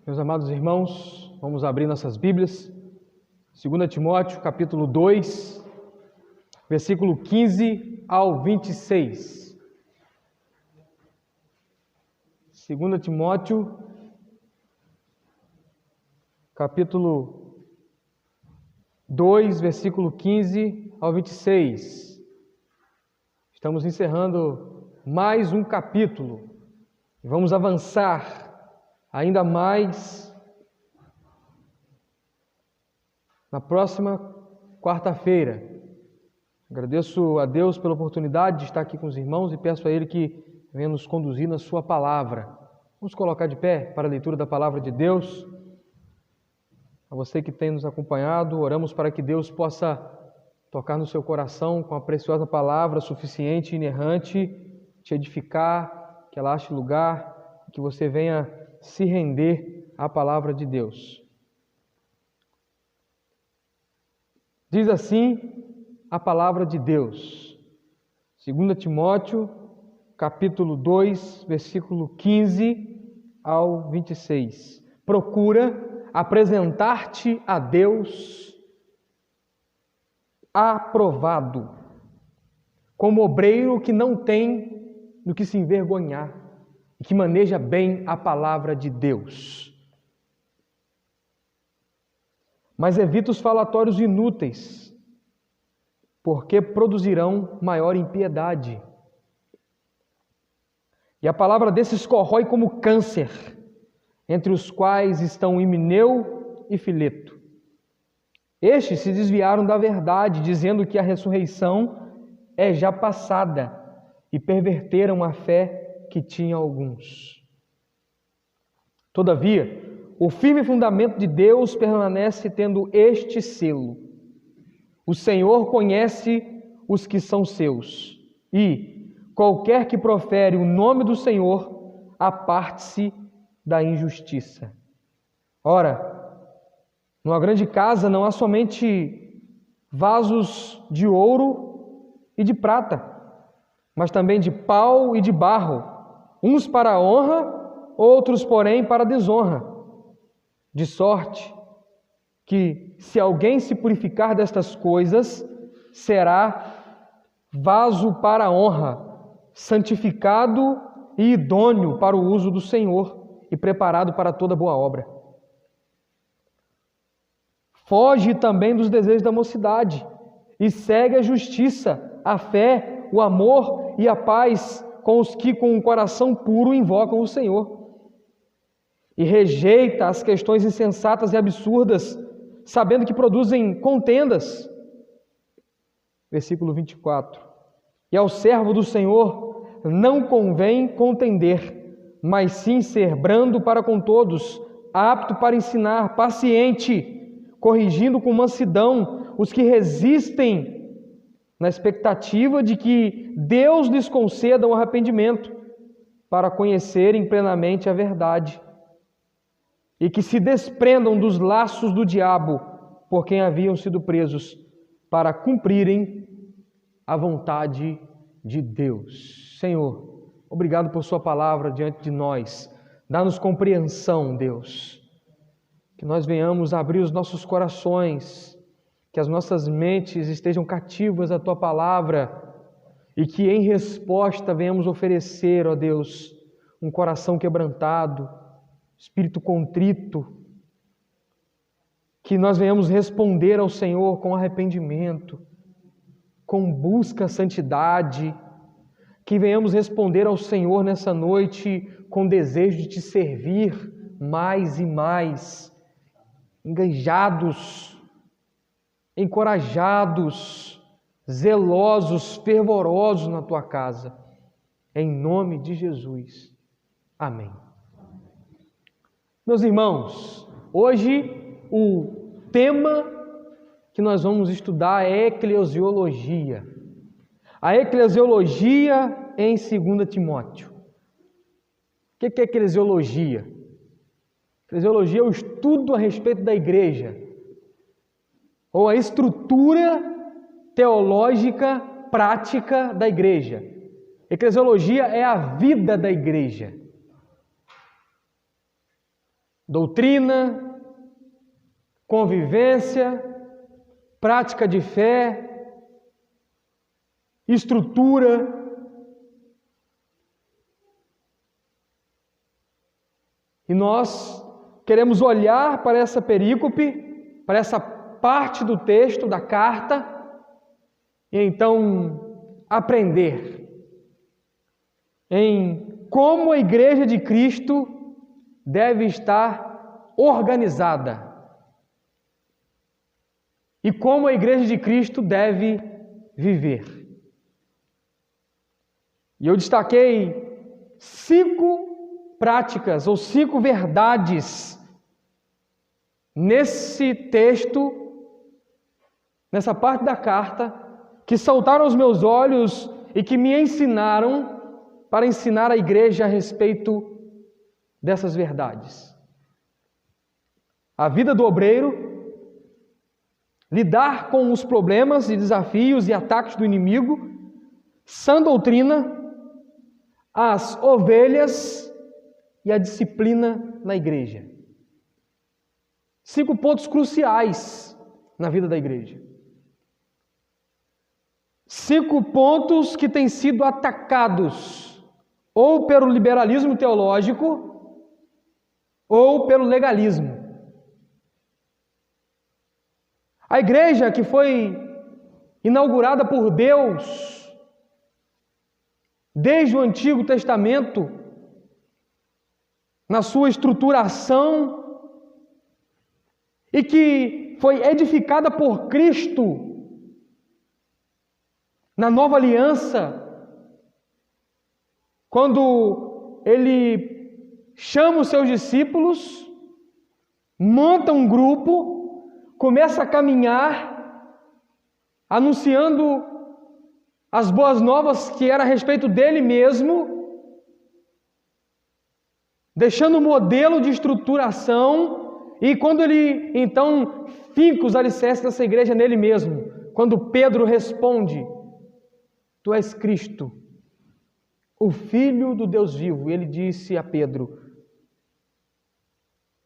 Meus amados irmãos, vamos abrir nossas Bíblias. 2 Timóteo, capítulo 2, versículo 15 ao 26. 2 Timóteo, capítulo 2, versículo 15 ao 26. Estamos encerrando mais um capítulo e vamos avançar ainda mais na próxima quarta-feira. Agradeço a Deus pela oportunidade de estar aqui com os irmãos e peço a Ele que venha nos conduzir na sua palavra. Vamos colocar de pé para a leitura da palavra de Deus. A você que tem nos acompanhado, oramos para que Deus possa tocar no seu coração com a preciosa palavra suficiente e inerrante, te edificar, que ela ache lugar, que você venha se render à palavra de Deus. Diz assim a palavra de Deus, 2 Timóteo, capítulo 2, versículo 15 ao 26. Procura apresentar-te a Deus aprovado, como obreiro que não tem do que se envergonhar, e que maneja bem a palavra de Deus. Mas evita os falatórios inúteis, porque produzirão maior impiedade. E a palavra desses corrói como câncer, entre os quais estão Himeneu e Fileto. Estes se desviaram da verdade, dizendo que a ressurreição é já passada, e perverteram a fé que tinha alguns. Todavia, o firme fundamento de Deus permanece tendo este selo: o Senhor conhece os que são seus, e qualquer que profere o nome do Senhor, aparte-se da injustiça. Ora, numa grande casa não há somente vasos de ouro e de prata, mas também de pau e de barro, uns para a honra, outros, porém, para a desonra. De sorte que, se alguém se purificar destas coisas, será vaso para a honra, santificado e idôneo para o uso do Senhor e preparado para toda boa obra. Foge também dos desejos da mocidade e segue a justiça, a fé, o amor e a paz com os que com um coração puro invocam o Senhor. E rejeita as questões insensatas e absurdas, sabendo que produzem contendas. Versículo 24. E ao servo do Senhor não convém contender, mas sim ser brando para com todos, apto para ensinar, paciente, corrigindo com mansidão os que resistem, na expectativa de que Deus lhes conceda o arrependimento para conhecerem plenamente a verdade e que se desprendam dos laços do diabo por quem haviam sido presos para cumprirem a vontade de Deus. Senhor, obrigado por sua palavra diante de nós. Dá-nos compreensão, Deus, que nós venhamos abrir os nossos corações, que as nossas mentes estejam cativas à Tua palavra e que em resposta venhamos oferecer, ó Deus, um coração quebrantado, espírito contrito, que nós venhamos responder ao Senhor com arrependimento, com busca à santidade, que venhamos responder ao Senhor nessa noite com desejo de Te servir mais e mais, engajados, encorajados, zelosos, fervorosos na Tua casa. Em nome de Jesus. Amém. Meus irmãos, hoje o tema que nós vamos estudar é eclesiologia. A eclesiologia em 2 Timóteo. O que é eclesiologia? Eclesiologia é o estudo a respeito da igreja, ou a estrutura teológica prática da igreja. Eclesiologia é a vida da igreja. doutrina, convivência, prática de fé, estrutura. E nós queremos olhar para essa perícope, para essa parte do texto, da carta, e então aprender em como a Igreja de Cristo deve estar organizada e como a Igreja de Cristo deve viver. E eu destaquei 5 práticas ou 5 verdades nesse texto, nessa parte da carta, que saltaram aos meus olhos e que me ensinaram para ensinar a igreja a respeito dessas verdades. A vida do obreiro, lidar com os problemas e desafios e ataques do inimigo, sã doutrina, as ovelhas e a disciplina na igreja. 5 pontos cruciais na vida da igreja. 5 pontos que têm sido atacados ou pelo liberalismo teológico ou pelo legalismo. A igreja que foi inaugurada por Deus desde o Antigo Testamento, na sua estruturação, e que foi edificada por Cristo na Nova Aliança, quando Ele chama os seus discípulos, monta um grupo, começa a caminhar, anunciando as boas novas que era a respeito dele mesmo, deixando um modelo de estruturação, e quando ele então finca os alicerces dessa igreja nele mesmo, quando Pedro responde: Tu és Cristo, o Filho do Deus vivo. E ele disse a Pedro: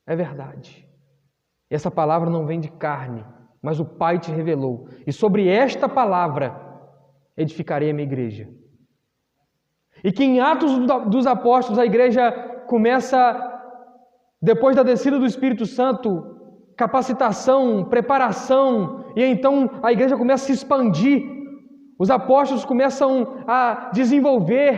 é verdade, essa palavra não vem de carne, mas o Pai te revelou, e sobre esta palavra edificarei a minha igreja. E que em Atos dos Apóstolos a igreja começa, depois da descida do Espírito Santo, capacitação, preparação, e então a igreja começa a se expandir, os apóstolos começam a desenvolver,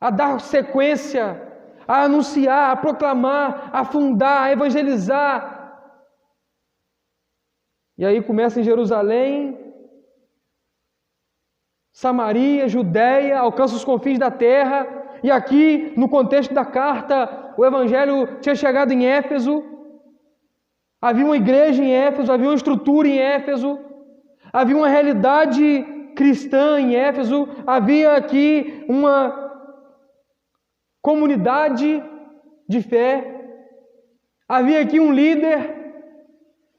a dar sequência, a anunciar, a proclamar, a fundar, a evangelizar. E aí começa em Jerusalém, Samaria, Judéia, alcança os confins da terra, e aqui, no contexto da carta, o evangelho tinha chegado em Éfeso, havia uma igreja em Éfeso, havia uma estrutura em Éfeso, havia uma realidade cristã em Éfeso, havia aqui uma comunidade de fé, havia aqui um líder,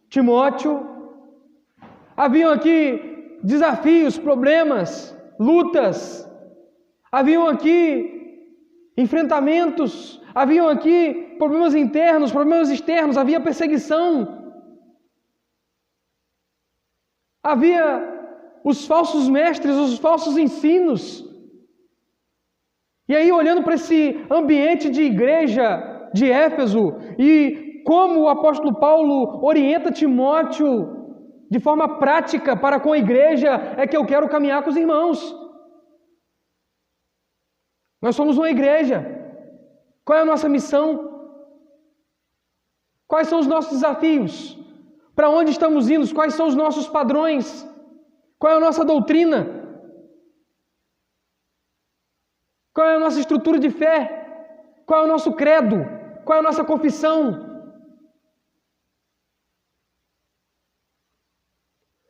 Timóteo, haviam aqui desafios, problemas, lutas, haviam aqui enfrentamentos, haviam aqui problemas internos, problemas externos, havia perseguição, havia os falsos mestres, os falsos ensinos. E aí, olhando para esse ambiente de igreja de Éfeso e como o apóstolo Paulo orienta Timóteo de forma prática para com a igreja, é que eu quero caminhar com os irmãos. Nós somos uma igreja. Qual é a nossa missão? Quais são os nossos desafios? Para onde estamos indo? Quais são os nossos padrões? Qual é a nossa doutrina? Qual é a nossa estrutura de fé? Qual é o nosso credo? Qual é a nossa confissão?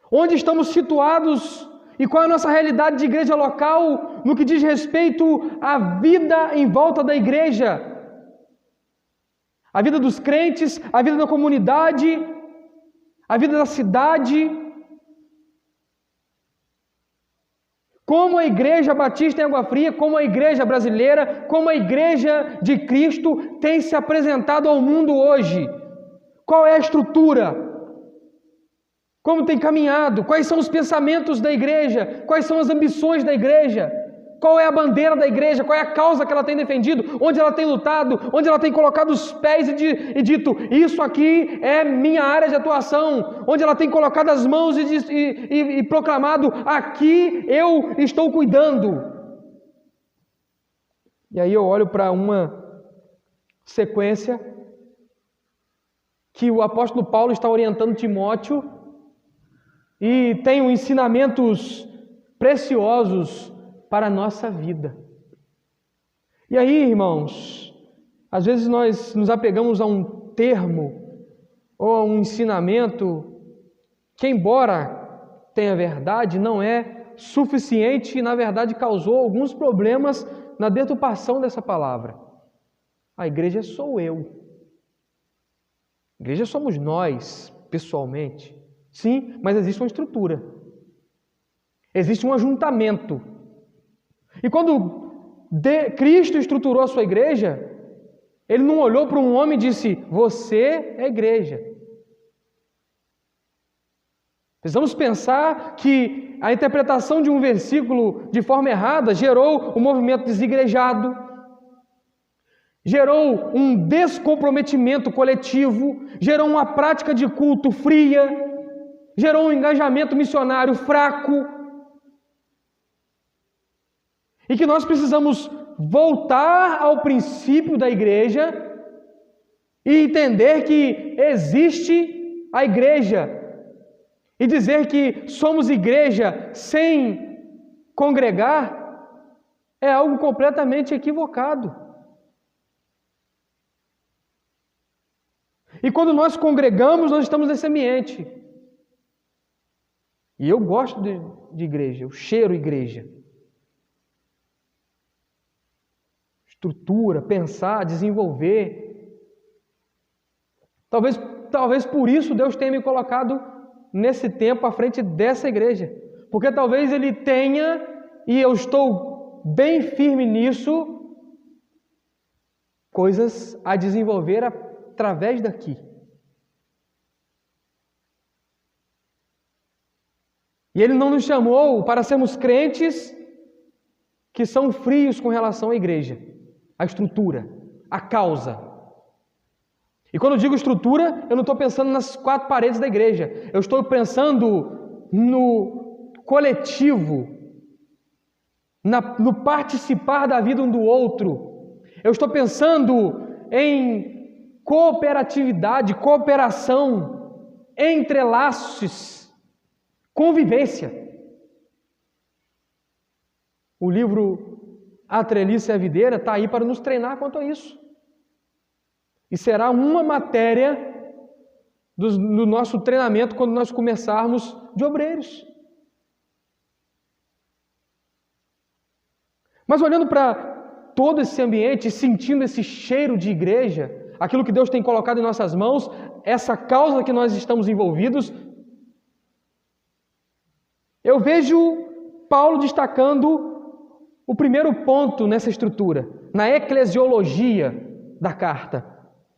Onde estamos situados e qual é a nossa realidade de igreja local no que diz respeito à vida em volta da igreja? A vida dos crentes, a vida da comunidade, a vida da cidade. Como a Igreja Batista em Água Fria, como a Igreja Brasileira, como a Igreja de Cristo tem se apresentado ao mundo hoje? Qual é a estrutura? Como tem caminhado? Quais são os pensamentos da igreja? Quais são as ambições da igreja? Qual é a bandeira da igreja? Qual é a causa que ela tem defendido? Onde ela tem lutado? Onde ela tem colocado os pés e dito, isso aqui é minha área de atuação? Onde ela tem colocado as mãos e proclamado, aqui eu estou cuidando? E aí eu olho para uma sequência que o apóstolo Paulo está orientando Timóteo e tem ensinamentos preciosos para a nossa vida. E aí, irmãos, às vezes nós nos apegamos a um termo ou a um ensinamento que, embora tenha verdade, não é suficiente e, na verdade, causou alguns problemas na deturpação dessa palavra. A igreja sou eu. A igreja somos nós, pessoalmente. Sim, mas existe uma estrutura. Existe um ajuntamento. E quando Cristo estruturou a sua igreja, Ele não olhou para um homem e disse, você é a igreja. Precisamos pensar que a interpretação de um versículo de forma errada gerou um movimento desigrejado, gerou um descomprometimento coletivo, gerou uma prática de culto fria, gerou um engajamento missionário fraco. E que nós precisamos voltar ao princípio da igreja e entender que existe a igreja. E dizer que somos igreja sem congregar é algo completamente equivocado. E quando nós congregamos, nós estamos nesse ambiente. E eu gosto de igreja, eu cheiro igreja. Estrutura, pensar, desenvolver. Talvez por isso Deus tenha me colocado nesse tempo à frente dessa igreja. Porque talvez Ele tenha, e eu estou bem firme nisso, coisas a desenvolver através daqui. E Ele não nos chamou para sermos crentes que são frios com relação à igreja, à estrutura, à causa. E quando eu digo estrutura, eu não estou pensando nas quatro paredes da igreja. Eu estou pensando no coletivo, no participar da vida um do outro. Eu estou pensando em cooperatividade, cooperação, entrelaços, convivência. O livro A Treliça e a Videira está aí para nos treinar quanto a isso. E será uma matéria do nosso treinamento quando nós começarmos de obreiros. Mas olhando para todo esse ambiente, sentindo esse cheiro de igreja, aquilo que Deus tem colocado em nossas mãos, essa causa que nós estamos envolvidos, eu vejo Paulo destacando o primeiro ponto nessa estrutura, na eclesiologia da carta.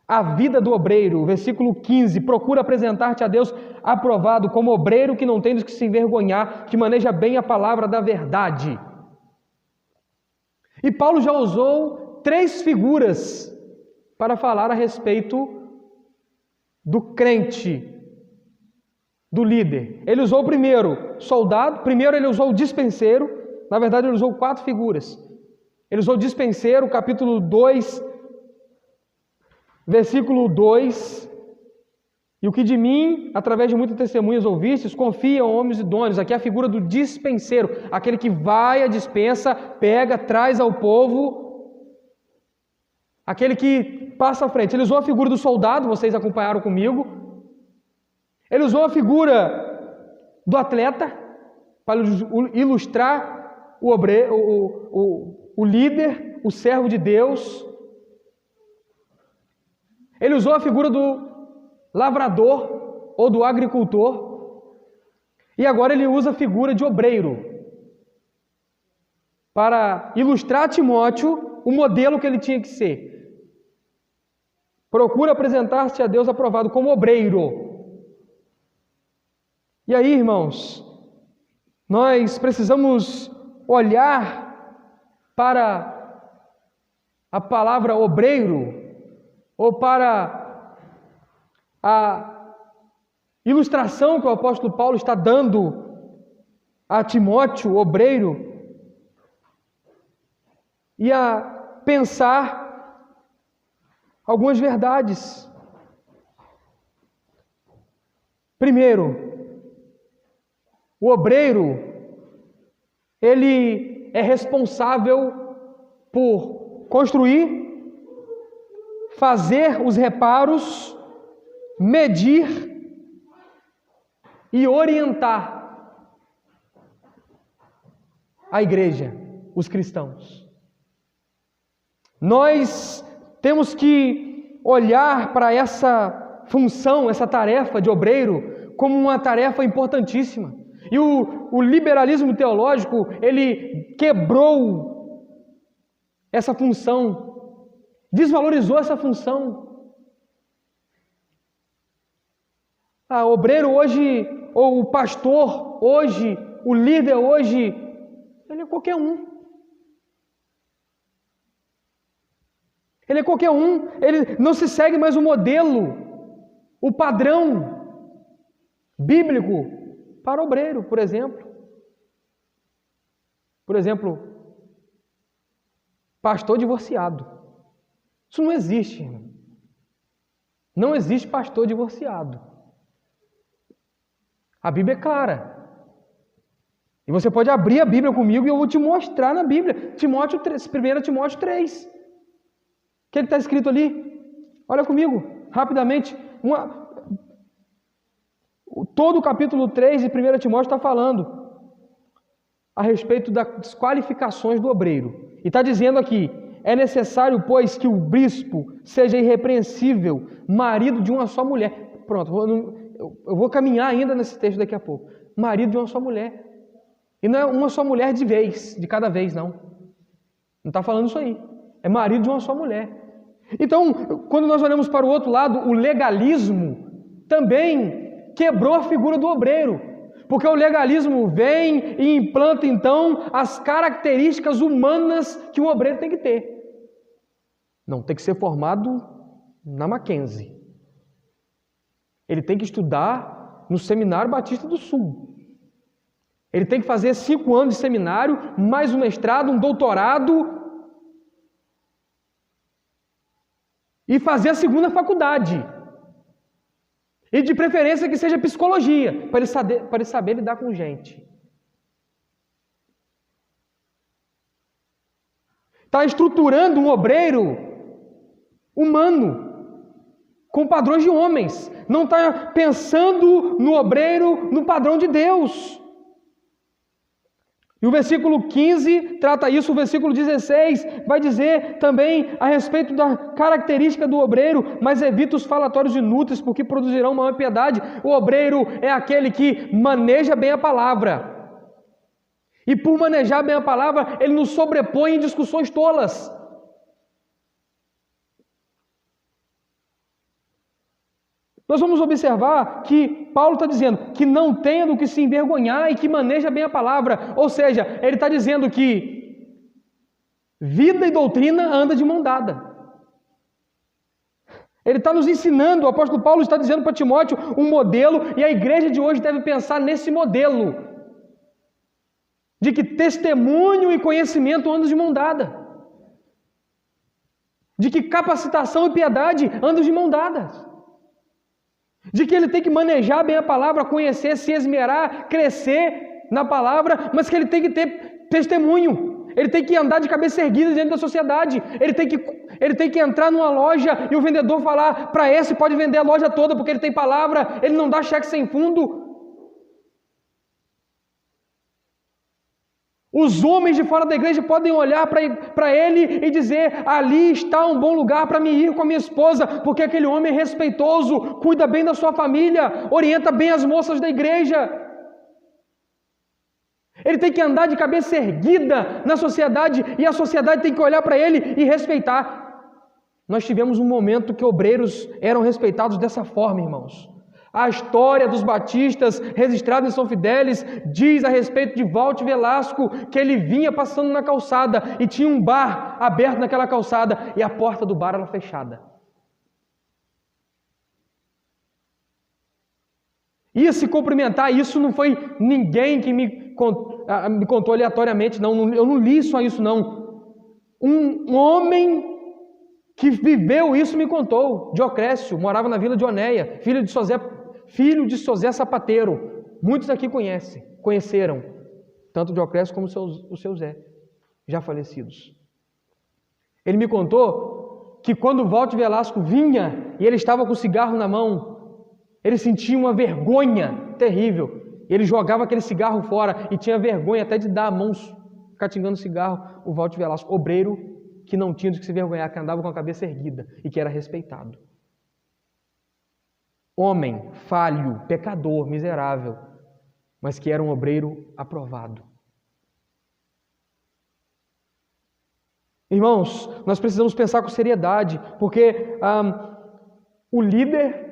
A vida do obreiro, versículo 15, procura apresentar-te a Deus aprovado como obreiro que não tem do que se envergonhar, que maneja bem a palavra da verdade. E Paulo já usou 3 figuras para falar a respeito do crente, do líder. Ele usou o primeiro, soldado, primeiro ele usou o dispenseiro, na verdade ele usou 4 figuras. Ele usou o dispenseiro, capítulo 2, versículo 2, e o que de mim, através de muitas testemunhas ouvistes, confiam homens idôneos. Aqui é a figura do dispenseiro, aquele que vai à dispensa, pega, traz ao povo, aquele que passa à frente. Ele usou a figura do soldado, vocês acompanharam comigo. Ele usou a figura do atleta, para ilustrar o obreiro, o líder, o servo de Deus. Ele usou a figura do lavrador ou do agricultor. E agora ele usa a figura de obreiro. para ilustrar a Timóteo o modelo que ele tinha que ser. Procura apresentar-se a Deus aprovado como obreiro. E aí, irmãos, nós precisamos olhar para a palavra obreiro, ou para a ilustração que o apóstolo Paulo está dando a Timóteo, obreiro, e a pensar algumas verdades. Primeiro, o obreiro, ele é responsável por construir, fazer os reparos, medir e orientar a igreja, os cristãos. Nós temos que olhar para essa função, essa tarefa de obreiro, como uma tarefa importantíssima. E o liberalismo teológico, ele quebrou essa função, desvalorizou essa função. O obreiro hoje, ou o pastor hoje, o líder hoje, ele é qualquer um. Ele é qualquer um, ele não se segue mais o modelo, o padrão bíblico para obreiro, por exemplo. Por exemplo, pastor divorciado. Isso não existe, irmão. Não existe pastor divorciado. A Bíblia é clara. E você pode abrir a Bíblia comigo e eu vou te mostrar na Bíblia. 1 Timóteo 3. O que está escrito ali? Olha comigo, rapidamente. Todo o capítulo 3 de 1 Timóteo está falando a respeito das qualificações do obreiro. E está dizendo aqui: é necessário, pois, que o bispo seja irrepreensível, marido de uma só mulher. Pronto, eu vou caminhar ainda nesse texto daqui a pouco. Marido de uma só mulher. E não é uma só mulher de cada vez, não. Não está falando isso aí. É marido de uma só mulher. Então, quando nós olhamos para o outro lado, o legalismo também quebrou a figura do obreiro. Porque o legalismo vem e implanta, então, as características humanas que o obreiro tem que ter. Não, tem que ser formado na Mackenzie. Ele tem que estudar no Seminário Batista do Sul. Ele tem que fazer 5 anos de seminário, mais um mestrado, um doutorado, e fazer a 2ª faculdade. E de preferência que seja psicologia, para ele saber lidar com gente. Está estruturando um obreiro humano, com padrões de homens. Não está pensando no obreiro no padrão de Deus. E o versículo 15 trata isso, o versículo 16 vai dizer também a respeito da característica do obreiro: mas evita os falatórios inúteis, porque produzirão maior piedade. O obreiro é aquele que maneja bem a palavra. E por manejar bem a palavra, ele nos sobrepõe em discussões tolas. Nós vamos observar que Paulo está dizendo que não tenha do que se envergonhar e que maneja bem a palavra. Ou seja, ele está dizendo que vida e doutrina andam de mão dada. Ele está nos ensinando, o apóstolo Paulo está dizendo para Timóteo um modelo, e a igreja de hoje deve pensar nesse modelo, de que testemunho e conhecimento andam de mão dada. De que capacitação e piedade andam de mão dadas. De que ele tem que manejar bem a palavra, conhecer, se esmerar, crescer na palavra, mas que ele tem que ter testemunho. Ele tem que andar de cabeça erguida diante da sociedade. Ele tem que entrar numa loja e o vendedor falar: para esse pode vender a loja toda porque ele tem palavra, ele não dá cheque sem fundo. Os homens de fora da igreja podem olhar para ele e dizer: ali está um bom lugar para me ir com a minha esposa, porque aquele homem é respeitoso, cuida bem da sua família, orienta bem as moças da igreja. Ele tem que andar de cabeça erguida na sociedade e a sociedade tem que olhar para ele e respeitar. Nós tivemos um momento que obreiros eram respeitados dessa forma, irmãos. A história dos batistas, registrada em São Fidélis, diz a respeito de Walter Velasco que ele vinha passando na calçada e tinha um bar aberto naquela calçada e a porta do bar era fechada. Ia se cumprimentar, isso não foi ninguém que me contou aleatoriamente, não. Eu não li só isso, não. Um homem que viveu isso me contou. Diocrécio, morava na vila de Onéia, filho de Sosé Sapateiro. Muitos aqui conheceram, tanto Diocrécio como o seu Zé, já falecidos. Ele me contou que quando Walter Velasco vinha e ele estava com o cigarro na mão, ele sentia uma vergonha terrível. Ele jogava aquele cigarro fora e tinha vergonha até de dar a mão catingando cigarro. O Walter Velasco, obreiro que não tinha de que se vergonhar, que andava com a cabeça erguida e que era respeitado. Homem, falho, pecador, miserável, mas que era um obreiro aprovado. Irmãos, nós precisamos pensar com seriedade, porque o líder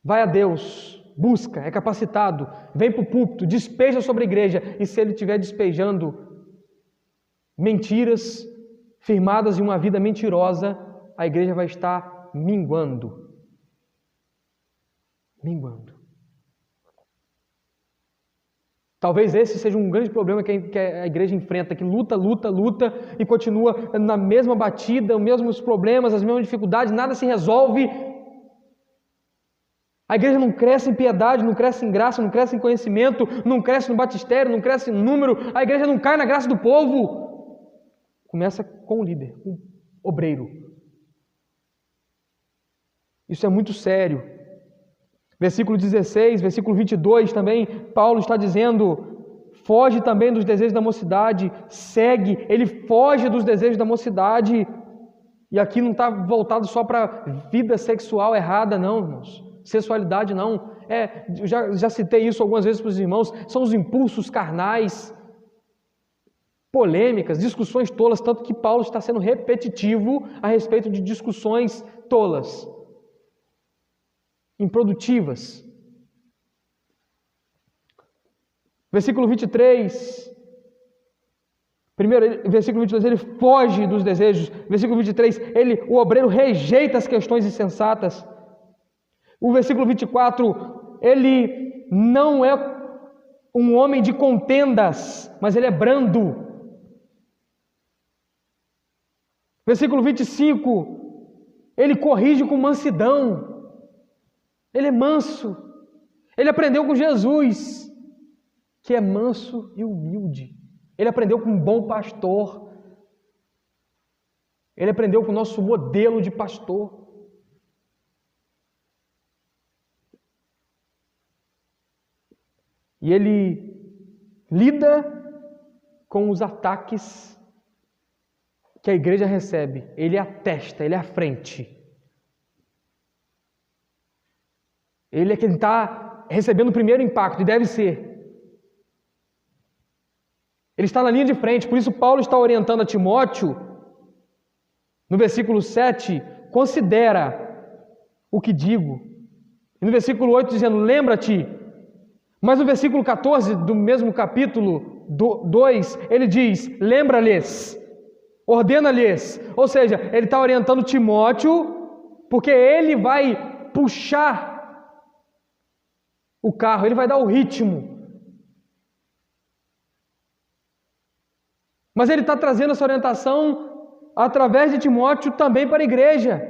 vai a Deus, busca, é capacitado, vem para o púlpito, despeja sobre a igreja, e se ele estiver despejando mentiras firmadas em uma vida mentirosa, a igreja vai estar minguando. Talvez esse seja um grande problema que a igreja enfrenta, que luta e continua na mesma batida, os mesmos problemas, as mesmas dificuldades, nada se resolve. A igreja não cresce em piedade, não cresce em graça, não cresce em conhecimento, não cresce no batistério, não cresce em número, a igreja não cai na graça do povo. Começa com o líder, com o obreiro. Isso é muito sério. Versículo 16, versículo 22 também, Paulo está dizendo, foge também dos desejos da mocidade, segue, ele foge dos desejos da mocidade, e aqui não está voltado só para vida sexual errada, não, irmãos, sexualidade não, eu já citei isso algumas vezes para os irmãos, são os impulsos carnais, polêmicas, discussões tolas, tanto que Paulo está sendo repetitivo a respeito de discussões tolas, improdutivas. Versículo 23, versículo 22, ele foge dos desejos. Versículo 23, o obreiro rejeita as questões insensatas. O versículo 24, ele não é um homem de contendas, mas ele é brando. Versículo 25, ele corrige com mansidão. Ele é manso. Ele aprendeu com Jesus, que é manso e humilde. Ele aprendeu com um bom pastor. Ele aprendeu com o nosso modelo de pastor. E ele lida com os ataques que a igreja recebe. Ele é a testa, ele é a frente. Ele é quem está recebendo o primeiro impacto, e deve ser. Ele está na linha de frente, por isso Paulo está orientando a Timóteo, no versículo 7, considera o que digo. E no versículo 8 dizendo, lembra-te. Mas no versículo 14 do mesmo capítulo 2, ele diz, lembra-lhes, ordena-lhes. Ou seja, ele está orientando Timóteo, porque ele vai puxar o carro, ele vai dar o ritmo. Mas ele está trazendo essa orientação através de Timóteo também para a igreja,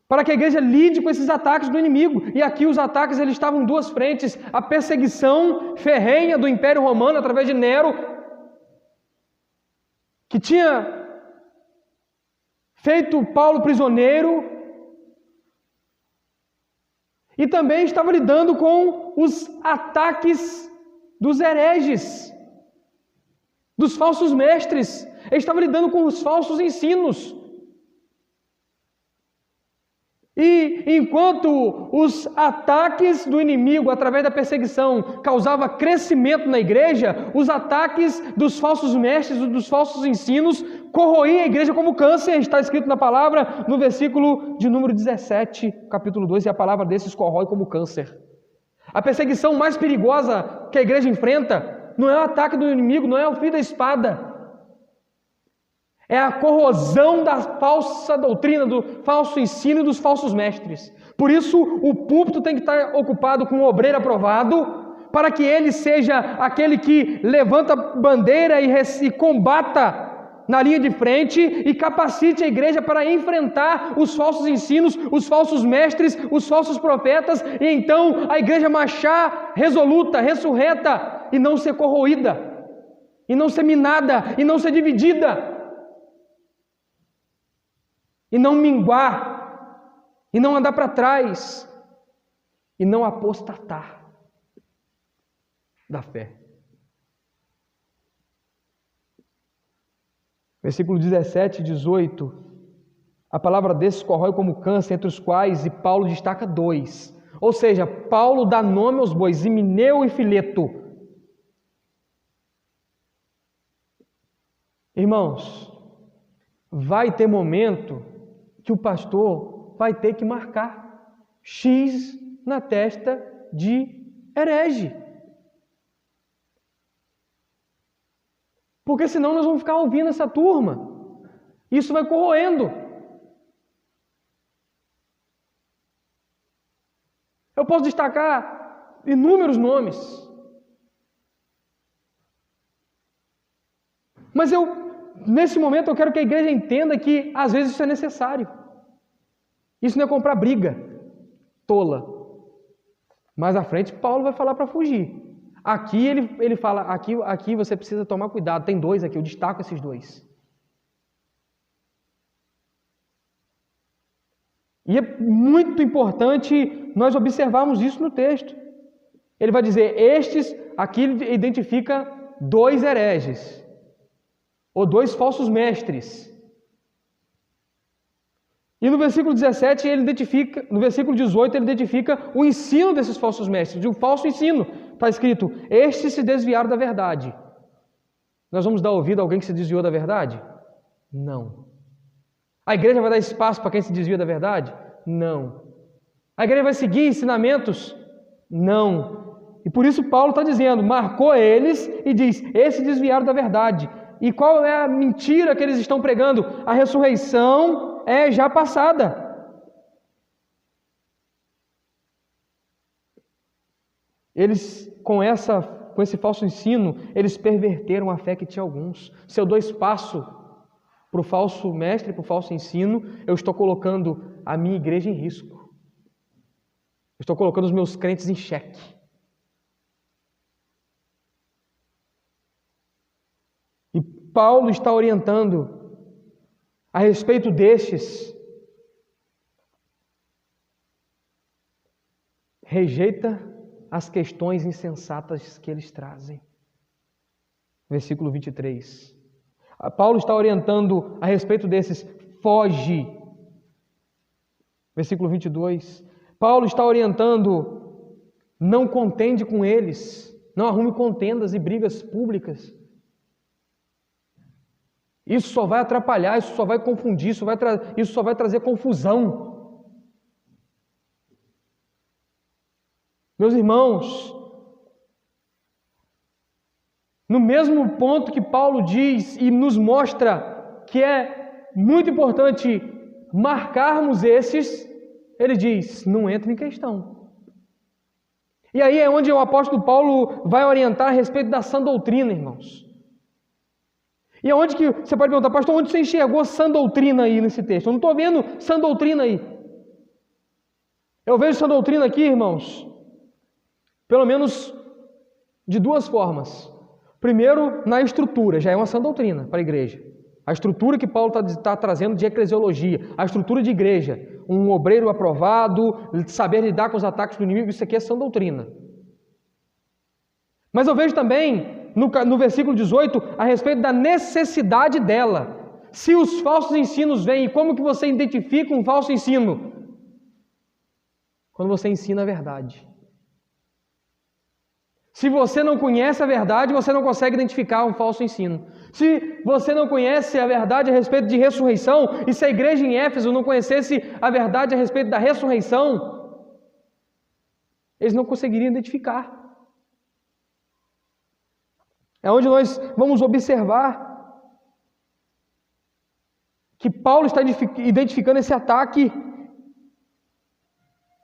para que a igreja lide com esses ataques do inimigo. E aqui os ataques eles estavam em duas frentes: a perseguição ferrenha do Império Romano através de Nero, que tinha feito Paulo prisioneiro, e também estava lidando com os ataques dos hereges, dos falsos mestres. Ele estava lidando com os falsos ensinos. E enquanto os ataques do inimigo através da perseguição causavam crescimento na igreja, os ataques dos falsos mestres, dos falsos ensinos, corroíam a igreja como câncer. Está escrito na palavra, no versículo de número 17, capítulo 2, e a palavra desses corrói como câncer. A perseguição mais perigosa que a igreja enfrenta não é o ataque do inimigo, não é o fio da espada. É a corrosão da falsa doutrina, do falso ensino e dos falsos mestres. Por isso, o púlpito tem que estar ocupado com um obreiro aprovado, para que ele seja aquele que levanta bandeira e combata na linha de frente e capacite a igreja para enfrentar os falsos ensinos, os falsos mestres, os falsos profetas, e então a igreja marchar resoluta, ressurreta, e não ser corroída, e não ser minada, e não ser dividida, e não minguar, e não andar para trás, e não apostatar da fé. Versículo 17 e 18, a palavra desses corrói como câncer, entre os quais, e Paulo destaca 2, ou seja, Paulo dá nome aos bois, Himeneu e Fileto. Irmãos, vai ter momento que o pastor vai ter que marcar X na testa de herege. Porque senão nós vamos ficar ouvindo essa turma. Isso vai corroendo. Eu posso destacar inúmeros nomes. Mas nesse momento eu quero que a igreja entenda que às vezes isso é necessário. Isso não é comprar briga tola. Mais à frente Paulo vai falar para fugir. Aqui ele fala, aqui você precisa tomar cuidado, tem 2 aqui, eu destaco esses 2. E é muito importante nós observarmos isso no texto. Ele vai dizer, aqui ele identifica 2 hereges, ou 2 falsos mestres. E no versículo 17, no versículo 18, ele identifica o ensino desses falsos mestres, de um falso ensino. Está escrito, estes se desviaram da verdade. Nós vamos dar ouvido a alguém que se desviou da verdade? Não. A igreja vai dar espaço para quem se desvia da verdade? Não. A igreja vai seguir ensinamentos? Não. E por isso Paulo está dizendo, marcou eles e diz, esses desviaram da verdade. E qual é a mentira que eles estão pregando? A ressurreição é já passada. Eles, com esse falso ensino, eles perverteram a fé que tinha alguns. Se eu dou espaço para o falso mestre, para o falso ensino, eu estou colocando a minha igreja em risco. Eu estou colocando os meus crentes em xeque. E Paulo está orientando a respeito destes. Rejeita as questões insensatas que eles trazem. Versículo 23. Paulo está orientando a respeito desses, foge. Versículo 22. Paulo está orientando, não contende com eles, não arrume contendas e brigas públicas. Isso só vai atrapalhar, isso só vai confundir, isso só vai trazer confusão. Meus irmãos, no mesmo ponto que Paulo diz e nos mostra que é muito importante marcarmos esses, ele diz, não entra em questão. E aí é onde o apóstolo Paulo vai orientar a respeito da sã doutrina, irmãos. E aonde que você pode perguntar, pastor, onde você enxergou sã doutrina aí nesse texto? Eu não estou vendo sã doutrina aí. Eu vejo sã doutrina aqui, irmãos, pelo menos de 2 formas. Primeiro, na estrutura, já é uma sã doutrina para a igreja. A estrutura que Paulo está trazendo de eclesiologia, a estrutura de igreja, um obreiro aprovado, saber lidar com os ataques do inimigo, isso aqui é sã doutrina. Mas eu vejo também, no versículo 18, a respeito da necessidade dela. Se os falsos ensinos vêm, como que você identifica um falso ensino? Quando você ensina a verdade. Se você não conhece a verdade, você não consegue identificar um falso ensino. Se você não conhece a verdade a respeito de ressurreição, e se a igreja em Éfeso não conhecesse a verdade a respeito da ressurreição, eles não conseguiriam identificar. É onde nós vamos observar que Paulo está identificando esse ataque.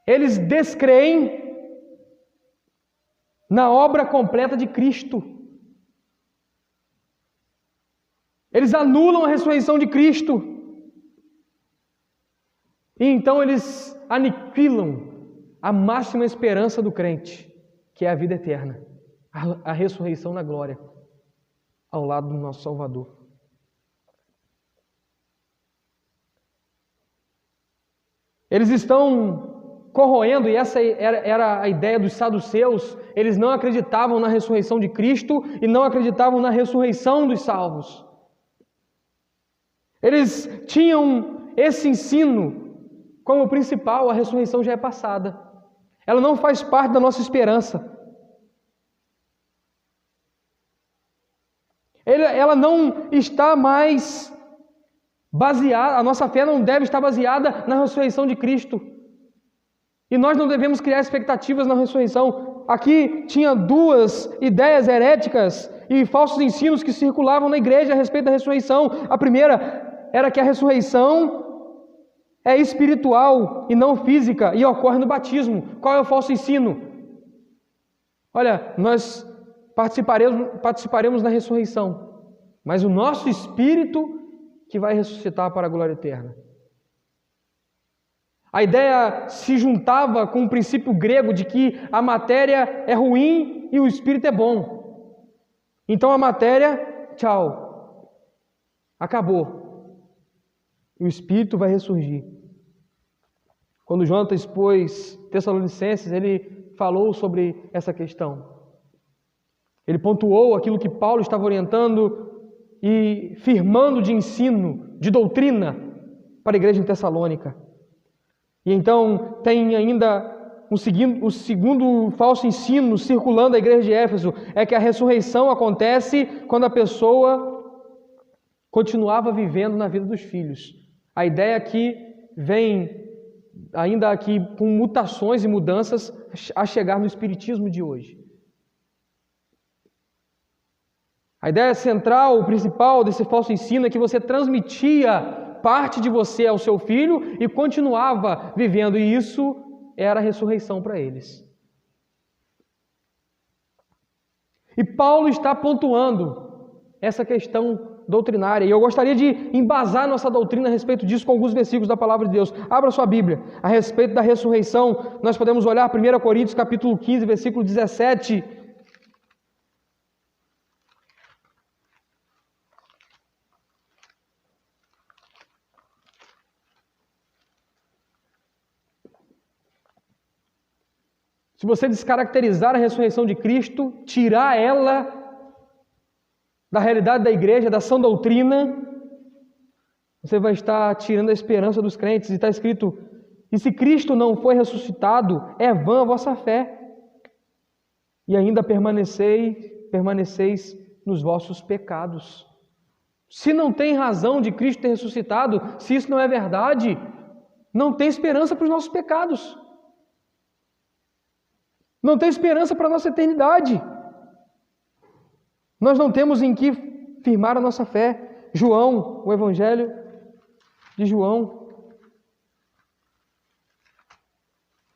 Eles descreem na obra completa de Cristo. Eles anulam a ressurreição de Cristo. E então eles aniquilam a máxima esperança do crente, que é a vida eterna, a ressurreição na glória, ao lado do nosso Salvador. Eles estão corroendo, e essa era a ideia dos saduceus, eles não acreditavam na ressurreição de Cristo e não acreditavam na ressurreição dos salvos. Eles tinham esse ensino como principal: a ressurreição já é passada. Ela não faz parte da nossa esperança. Ela não está mais baseada, a nossa fé não deve estar baseada na ressurreição de Cristo. E nós não devemos criar expectativas na ressurreição. Aqui tinha duas ideias heréticas e falsos ensinos que circulavam na igreja a respeito da ressurreição. A primeira era que a ressurreição é espiritual e não física e ocorre no batismo. Qual é o falso ensino? Olha, nós participaremos da ressurreição, mas o nosso espírito que vai ressuscitar para a glória eterna. A ideia se juntava com o princípio grego de que a matéria é ruim e o espírito é bom. Então a matéria, tchau, acabou. E o espírito vai ressurgir. Quando Jonathan expôs Tessalonicenses, ele falou sobre essa questão. Ele pontuou aquilo que Paulo estava orientando e firmando de ensino, de doutrina para a igreja em Tessalônica. E então tem ainda o segundo falso ensino circulando a igreja de Éfeso, é que a ressurreição acontece quando a pessoa continuava vivendo na vida dos filhos. A ideia aqui vem ainda aqui com mutações e mudanças a chegar no espiritismo de hoje. A ideia central, principal desse falso ensino é que você transmitia parte de você ao seu filho e continuava vivendo, e isso era a ressurreição para eles. E Paulo está pontuando essa questão doutrinária, e eu gostaria de embasar nossa doutrina a respeito disso com alguns versículos da Palavra de Deus. Abra sua Bíblia. A respeito da ressurreição, nós podemos olhar 1 Coríntios capítulo 15, versículo 17. Se você descaracterizar a ressurreição de Cristo, tirar ela da realidade da igreja, da sã doutrina, você vai estar tirando a esperança dos crentes. E está escrito: e se Cristo não foi ressuscitado, é vã a vossa fé, e ainda permaneceis nos vossos pecados. Se não tem razão de Cristo ter ressuscitado, se isso não é verdade, não tem esperança para os nossos pecados. Não tem esperança para a nossa eternidade. Nós não temos em que firmar a nossa fé. João, o Evangelho de João.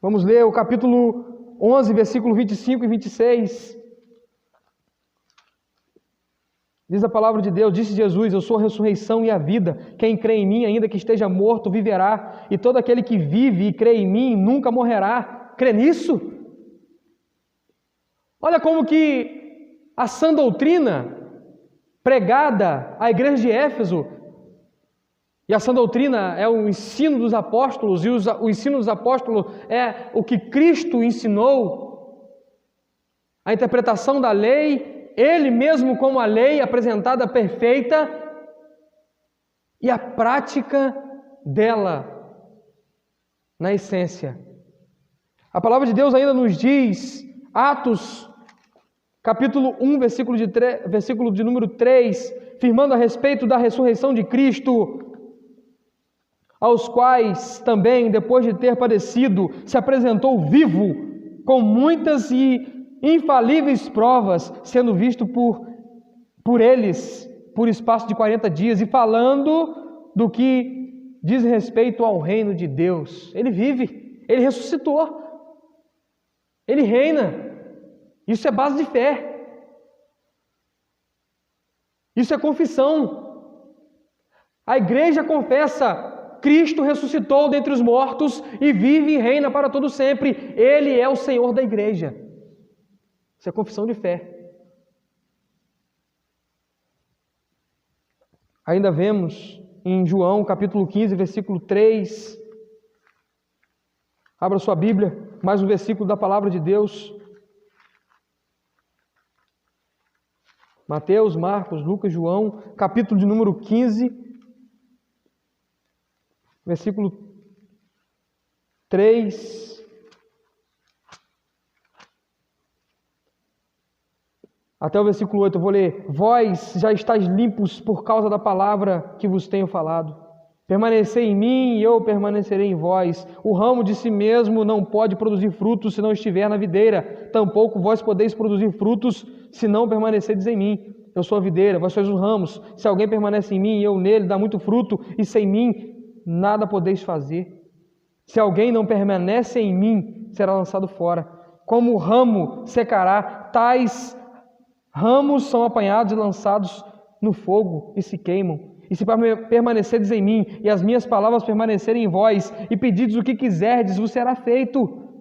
Vamos ler o capítulo 11, versículo 25 e 26. Diz a palavra de Deus: disse Jesus: eu sou a ressurreição e a vida. Quem crê em mim, ainda que esteja morto, viverá. E todo aquele que vive e crê em mim, nunca morrerá. Crê nisso? Olha como que a sã doutrina pregada à igreja de Éfeso, e a sã doutrina é o ensino dos apóstolos, e o ensino dos apóstolos é o que Cristo ensinou, a interpretação da lei, Ele mesmo como a lei apresentada perfeita, e a prática dela na essência. A palavra de Deus ainda nos diz, Atos, capítulo 1, versículo de número 3, firmando a respeito da ressurreição de Cristo, aos quais também, depois de ter padecido, se apresentou vivo, com muitas e infalíveis provas, sendo visto por eles, por espaço de 40 dias, e falando do que diz respeito ao reino de Deus. Ele vive, Ele ressuscitou, Ele reina. Isso é base de fé. Isso é confissão. A igreja confessa: Cristo ressuscitou dentre os mortos e vive e reina para todo sempre. Ele é o Senhor da igreja. Isso é confissão de fé. Ainda vemos em João, capítulo 15, versículo 3. Abra sua Bíblia, mais um versículo da palavra de Deus. Mateus, Marcos, Lucas, João, capítulo de número 15, versículo 3. Até o versículo 8 eu vou ler. Vós já estáis limpos por causa da palavra que vos tenho falado. Permanecei em mim e eu permanecerei em vós. O ramo de si mesmo não pode produzir frutos se não estiver na videira. Tampouco vós podeis produzir frutos se não permanecerdes em mim. Eu sou a videira, vós sois os ramos. Se alguém permanece em mim e eu nele, dá muito fruto, e sem mim nada podeis fazer. Se alguém não permanece em mim, será lançado fora. Como o ramo secará, tais ramos são apanhados e lançados no fogo e se queimam. E se permanecerdes em mim, e as minhas palavras permanecerem em vós, e pedides o que quiserdes, vos será feito.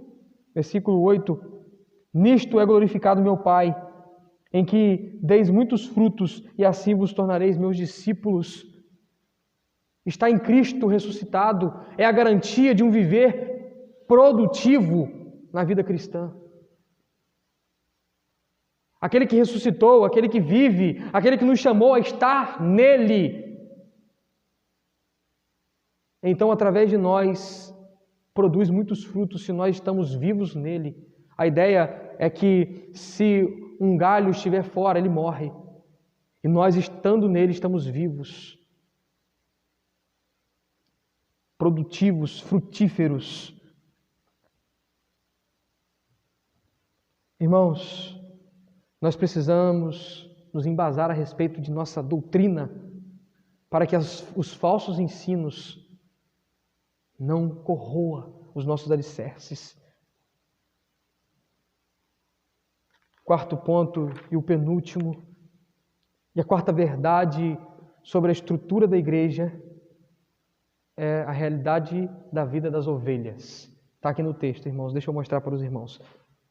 Versículo 8. Nisto é glorificado meu Pai, em que deis muitos frutos, e assim vos tornareis meus discípulos. Está em Cristo ressuscitado é a garantia de um viver produtivo na vida cristã. Aquele que ressuscitou, aquele que vive, aquele que nos chamou a estar nele, então, através de nós, produz muitos frutos se nós estamos vivos nele. A ideia é que se um galho estiver fora, ele morre. E nós, estando nele, estamos vivos, produtivos, frutíferos. Irmãos, nós precisamos nos embasar a respeito de nossa doutrina para que os falsos ensinos não corroa os nossos alicerces. Quarto ponto e o penúltimo, e a quarta verdade sobre a estrutura da igreja é a realidade da vida das ovelhas. Está aqui no texto, irmãos, deixa eu mostrar para os irmãos.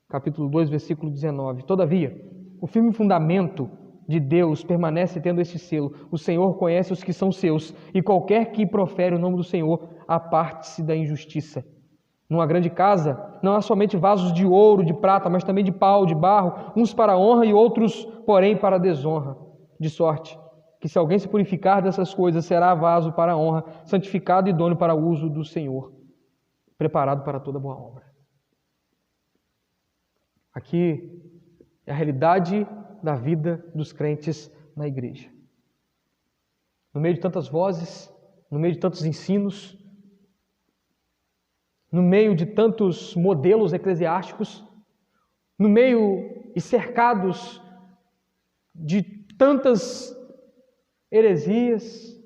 Capítulo 2, versículo 19. Todavia, o firme fundamento de Deus permanece tendo este selo: o Senhor conhece os que são seus, e qualquer que profere o nome do Senhor aparte-se da injustiça. Numa grande casa não há somente vasos de ouro, de prata, mas também de pau, de barro, uns para a honra e outros, porém, para a desonra. De sorte que, se alguém se purificar dessas coisas, será vaso para a honra, santificado e idôneo para o uso do Senhor, preparado para toda boa obra. Aqui é a realidade da vida dos crentes na igreja. No meio de tantas vozes, no meio de tantos ensinos, no meio de tantos modelos eclesiásticos, no meio e cercados de tantas heresias,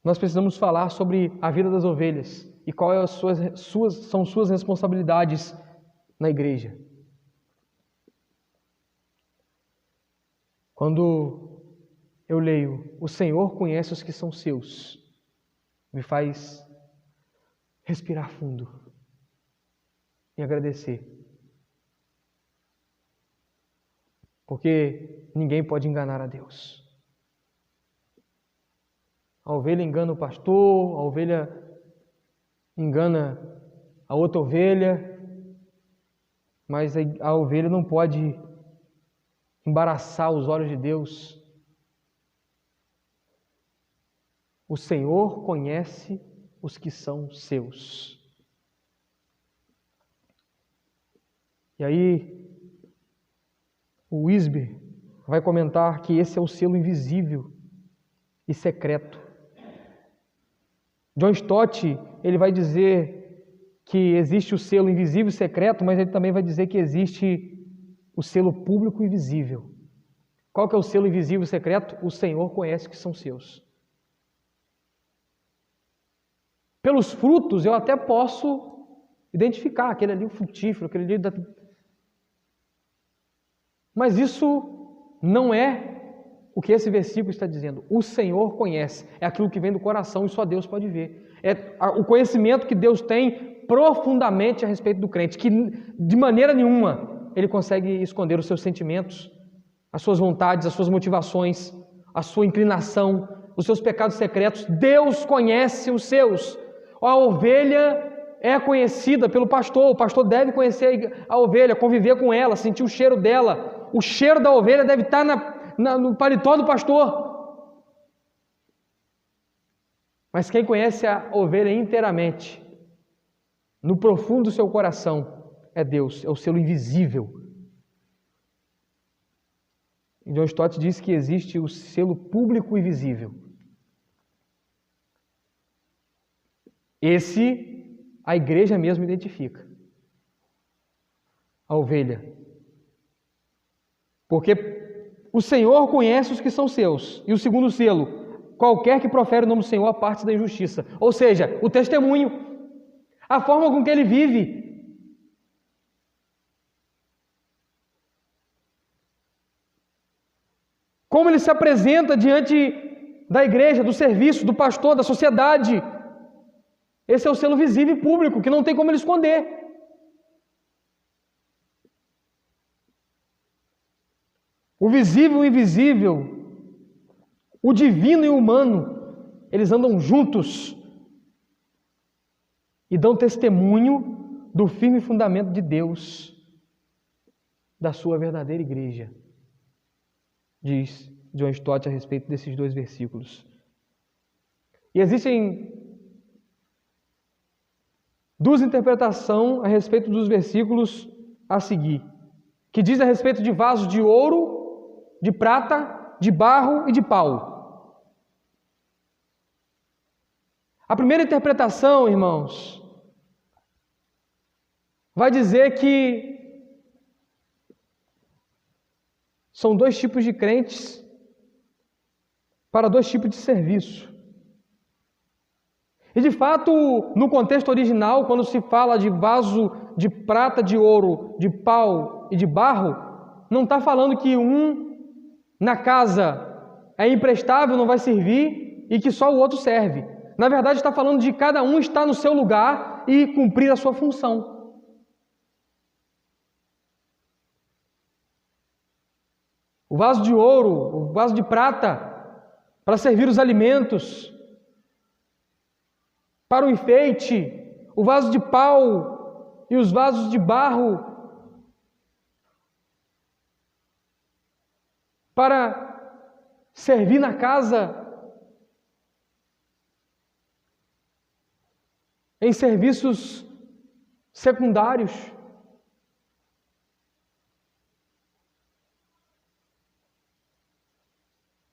nós precisamos falar sobre a vida das ovelhas e quais são suas responsabilidades na igreja. Quando eu leio, o Senhor conhece os que são seus, me faz respirar fundo e agradecer. Porque ninguém pode enganar a Deus. A ovelha engana o pastor, a ovelha engana a outra ovelha, mas a ovelha não pode embaraçar os olhos de Deus. O Senhor conhece os que são seus. E aí, o Wisber vai comentar que esse é o selo invisível e secreto. John Stott, ele vai dizer que existe o selo invisível e secreto, mas ele também vai dizer que existe o selo público e visível. Qual que é o selo invisível e secreto? O Senhor conhece que são seus. Pelos frutos eu até posso identificar aquele ali, o frutífero, aquele ali. Mas isso não é o que esse versículo está dizendo. O Senhor conhece. É aquilo que vem do coração e só Deus pode ver. É o conhecimento que Deus tem profundamente a respeito do crente, que de maneira nenhuma ele consegue esconder os seus sentimentos, as suas vontades, as suas motivações, a sua inclinação, os seus pecados secretos. Deus conhece os seus. A ovelha é conhecida pelo pastor. O pastor deve conhecer a ovelha, conviver com ela, sentir o cheiro dela. O cheiro da ovelha deve estar no paletó do pastor. Mas quem conhece a ovelha inteiramente, no profundo do seu coração, é Deus, é o selo invisível. E John Stott diz que existe o selo público e visível. Esse, a igreja mesmo identifica. A ovelha. Porque o Senhor conhece os que são seus. E o segundo selo, qualquer que profere o nome do Senhor aparte da injustiça. Ou seja, o testemunho, a forma com que ele vive. Como ele se apresenta diante da igreja, do serviço, do pastor, da sociedade. Esse é o selo visível e público, que não tem como ele esconder. O visível e o invisível, o divino e o humano, eles andam juntos e dão testemunho do firme fundamento de Deus, da sua verdadeira igreja, diz John Stott a respeito desses dois versículos. E existem duas interpretações a respeito dos versículos a seguir, que diz a respeito de vasos de ouro, de prata, de barro e de pau. A primeira interpretação, irmãos, vai dizer que são dois tipos de crentes para dois tipos de serviço. E de fato, no contexto original, quando se fala de vaso de prata, de ouro, de pau e de barro, não está falando que um na casa é imprestável, não vai servir, e que só o outro serve. Na verdade, está falando de cada um estar no seu lugar e cumprir a sua função. O vaso de ouro, o vaso de prata, para servir os alimentos, para o enfeite, o vaso de pau e os vasos de barro para servir na casa, em serviços secundários.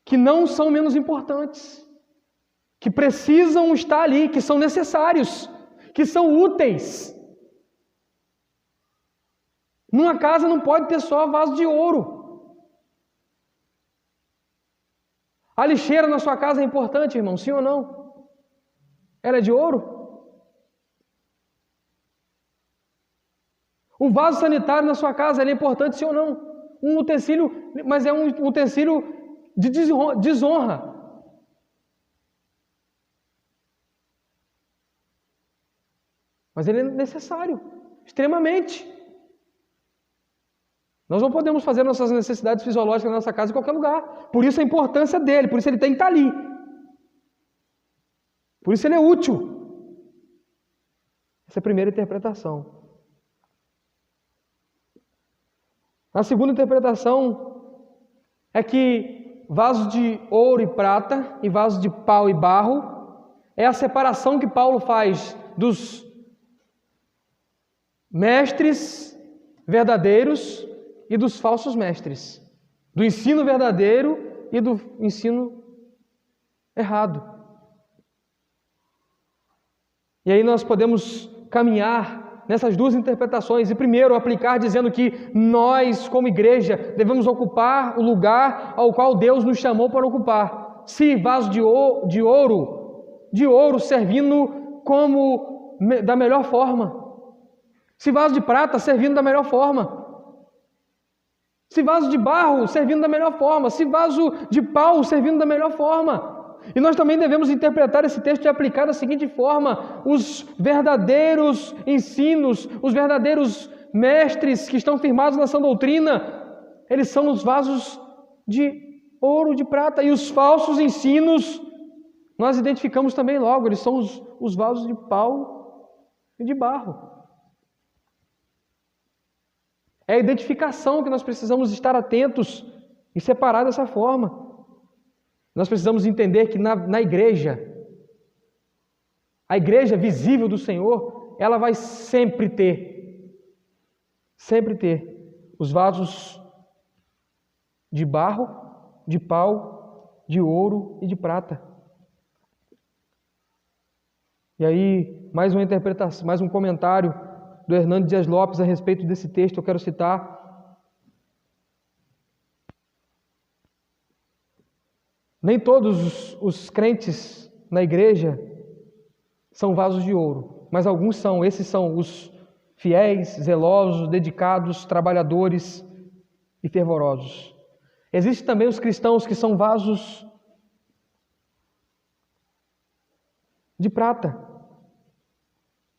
Que não são menos importantes, que precisam estar ali, que são necessários, que são úteis. Numa casa não pode ter só vaso de ouro. A lixeira na sua casa é importante, irmão, sim ou não? Ela é de ouro? O vaso sanitário na sua casa, ele é importante, sim ou não? Um utensílio, mas é um utensílio de desonra. Mas ele é necessário, extremamente. Nós não podemos fazer nossas necessidades fisiológicas na nossa casa em qualquer lugar. Por isso a importância dele, por isso ele tem que estar ali. Por isso ele é útil. Essa é a primeira interpretação. A segunda interpretação é que vasos de ouro e prata e vasos de pau e barro é a separação que Paulo faz dos mestres, verdadeiros e dos falsos mestres, do ensino verdadeiro e do ensino errado. E aí nós podemos caminhar nessas duas interpretações e primeiro aplicar dizendo que nós, como igreja, devemos ocupar o lugar ao qual Deus nos chamou para ocupar. Se vaso de ouro servindo da melhor forma. Se vaso de prata servindo da melhor forma. Se vaso de barro servindo da melhor forma. Se vaso de pau servindo da melhor forma. E nós também devemos interpretar esse texto e aplicar da seguinte forma: os verdadeiros ensinos, os verdadeiros mestres que estão firmados na sã doutrina, eles são os vasos de ouro, de prata, e os falsos ensinos, nós identificamos também logo, eles são os vasos de pau e de barro. É a identificação que nós precisamos estar atentos e separar dessa forma. Nós precisamos entender que na igreja, a igreja visível do Senhor, ela vai sempre ter os vasos de barro, de pau, de ouro e de prata. E aí, mais uma interpretação, mais um comentário do Hernando Dias Lopes a respeito desse texto, eu quero citar. Nem todos os crentes na igreja são vasos de ouro, mas alguns são. Esses são os fiéis, zelosos, dedicados, trabalhadores e fervorosos. Existem também os cristãos que são vasos de prata.